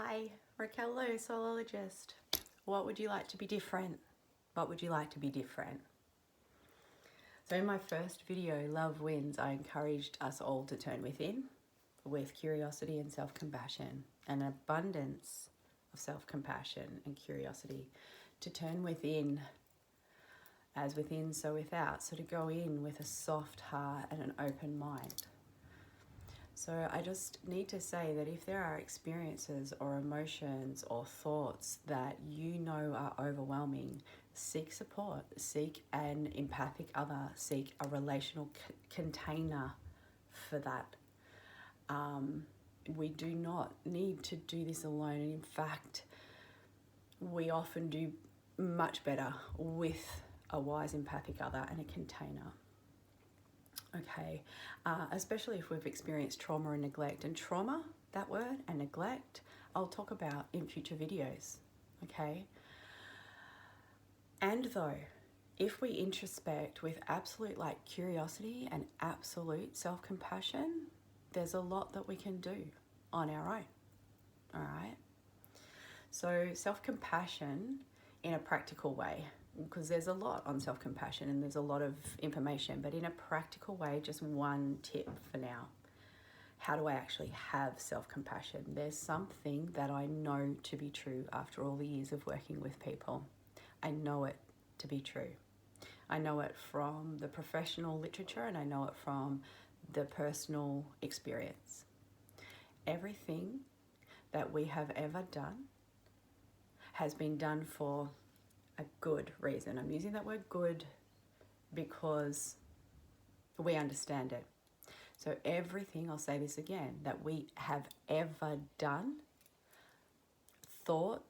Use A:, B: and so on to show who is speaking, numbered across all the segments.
A: Hi, Raquel Lowe, soulologist. What would you like to be different? What would you like to be different? So in my first video, Love Wins, I encouraged us all to turn within with curiosity and self-compassion, an abundance of self-compassion and curiosity, to turn within, as within, so without. So to go in with a soft heart and an open mind. So I just need to say that if there are experiences or emotions or thoughts that you know are overwhelming, seek support, seek an empathic other, seek a relational container for that. We do not need to do this alone, and in fact, we often do much better with a wise empathic other and a container. Okay, especially if we've experienced trauma and neglect. And trauma, that word, and neglect, I'll talk about in future videos, okay? And though, if we introspect with absolute curiosity and absolute self-compassion, there's a lot that we can do on our own, all right? So self-compassion in a practical way, because there's a lot on self-compassion and there's a lot of information, but in a practical way, just one tip for now. How do I actually have self-compassion? There's something that I know to be true after all the years of working with people. I know it to be true. I know it from the professional literature and I know it from the personal experience. Everything that we have ever done has been done for a good reason. I'm using that word good because we understand it. So everything, I'll say this again, that we have ever done, thought,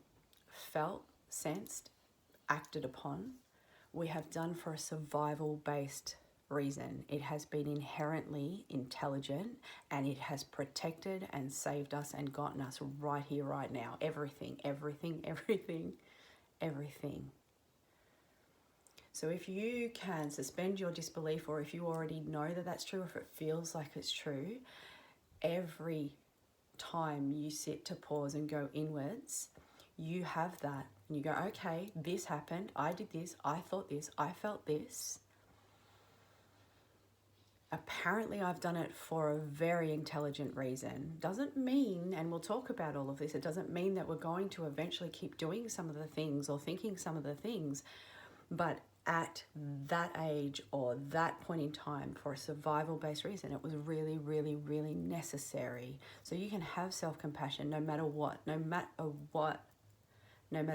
A: felt, sensed, acted upon, we have done for a survival-based reason. It has been inherently intelligent and it has protected and saved us and gotten us right here, right now. Everything, everything, everything, everything. So if you can suspend your disbelief, or if you already know that that's true, if it feels like it's true, every time you sit to pause and go inwards, you have that. And you go, okay, this happened, I did this, I thought this, I felt this. Apparently I've done it for a very intelligent reason. Doesn't mean, and we'll talk about all of this, it doesn't mean that we're going to eventually keep doing some of the things or thinking some of the things, but at that age or that point in time, for a survival-based reason, it was really, really, really necessary. So you can have self-compassion no matter what, no matter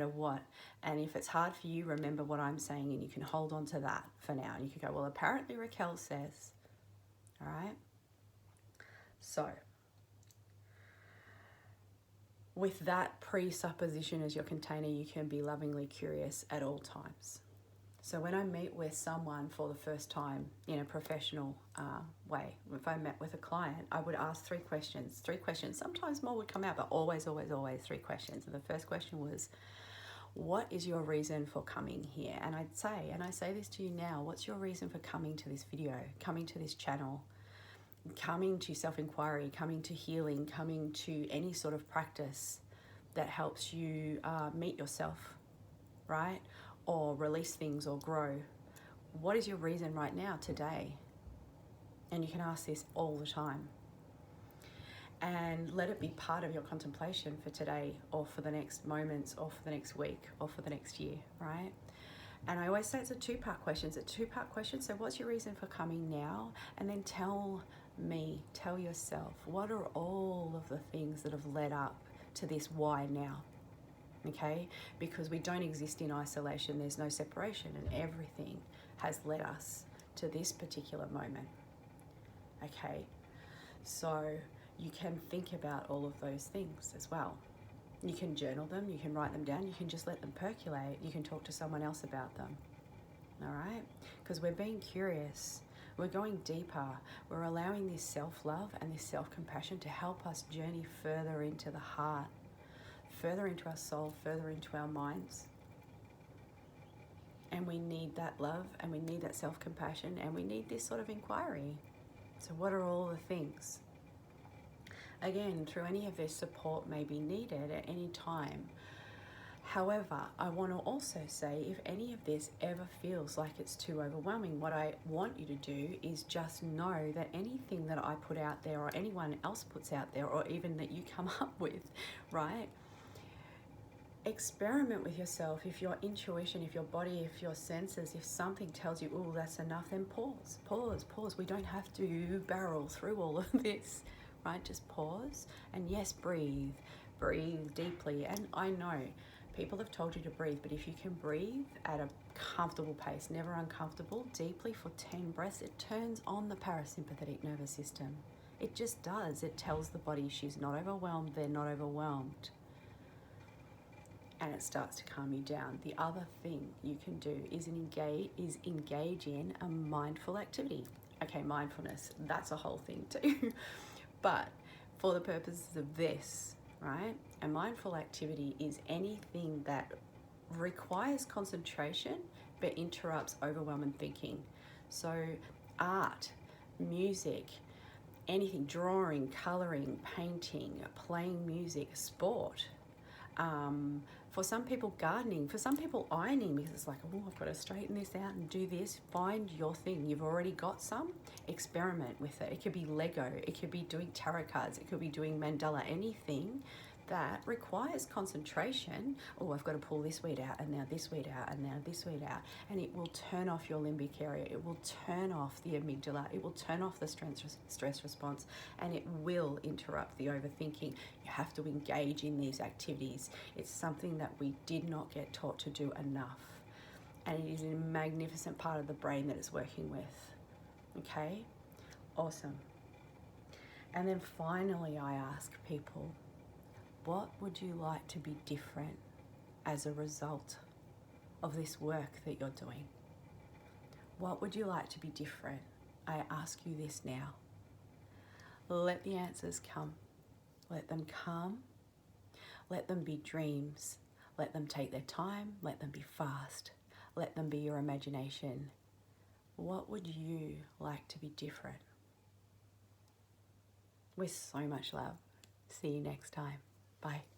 A: what. And if it's hard for you, remember what I'm saying and you can hold on to that for now. And you can go, well, apparently Raquel says, all right? So with that presupposition as your container, you can be lovingly curious at all times. So when I meet with someone for the first time in a professional way, if I met with a client, I would ask three questions. Sometimes more would come out, but always, always, always three questions. And the first question was, what is your reason for coming here? And I'd say, and I say this to you now, what's your reason for coming to this video, coming to this channel, coming to self-inquiry, coming to healing, coming to any sort of practice that helps you meet yourself, right? Or release things or grow. What is your reason right now, today? And you can ask this all the time. And let it be part of your contemplation for today or for the next moments or for the next week or for the next year, right? And I always say it's a two-part question. So what's your reason for coming now? And then tell yourself, what are all of the things that have led up to this why now? Okay, because we don't exist in isolation, there's no separation, and everything has led us to this particular moment. Okay, so you can think about all of those things as well. You can journal them, you can write them down, you can just let them percolate, you can talk to someone else about them. All right, because we're being curious, we're going deeper, we're allowing this self-love and this self-compassion to help us journey further into the heart, further into our soul, further into our minds. And we need that love and we need that self-compassion and we need this sort of inquiry. So what are all the things? again, through any of this, support may be needed at any time. However, I want to also say, if any of this ever feels like it's too overwhelming, what I want you to do is just know that anything that I put out there, or anyone else puts out there, or even that you come up with, right? Experiment with yourself. If your intuition, if your body, if your senses, if something tells you, oh, that's enough, then pause. We don't have to barrel through all of this, right? Just pause. And yes, breathe deeply. And I know people have told you to breathe, but if you can breathe at a comfortable pace, never uncomfortable, deeply for 10 breaths, it turns on the parasympathetic nervous system. It just does. It tells the body she's not overwhelmed, they're not overwhelmed. And it starts to calm you down. The other thing you can do is engage in a mindful activity. Okay, mindfulness, that's a whole thing too. But for the purposes of this, right, a mindful activity is anything that requires concentration but interrupts overwhelming thinking. So art, music, anything, drawing, colouring, painting, playing music, sport. For some people, gardening. For some people, ironing, because it's like, oh, I've got to straighten this out and do this. Find your thing. You've already got some. Experiment with it. It could be Lego. It could be doing tarot cards. It could be doing mandala. Anything that requires concentration. Oh, I've got to pull this weed out, and now this weed out, and now this weed out. And it will turn off your limbic area. It will turn off the amygdala. It will turn off the stress response, and it will interrupt the overthinking. You have to engage in these activities. It's something that we did not get taught to do enough. And it is a magnificent part of the brain that it's working with. Okay? Awesome. And then finally, I ask people, what would you like to be different as a result of this work that you're doing? What would you like to be different? I ask you this now. Let the answers come. Let them come. Let them be dreams. Let them take their time. Let them be fast. Let them be your imagination. What would you like to be different? With so much love. See you next time. Bye.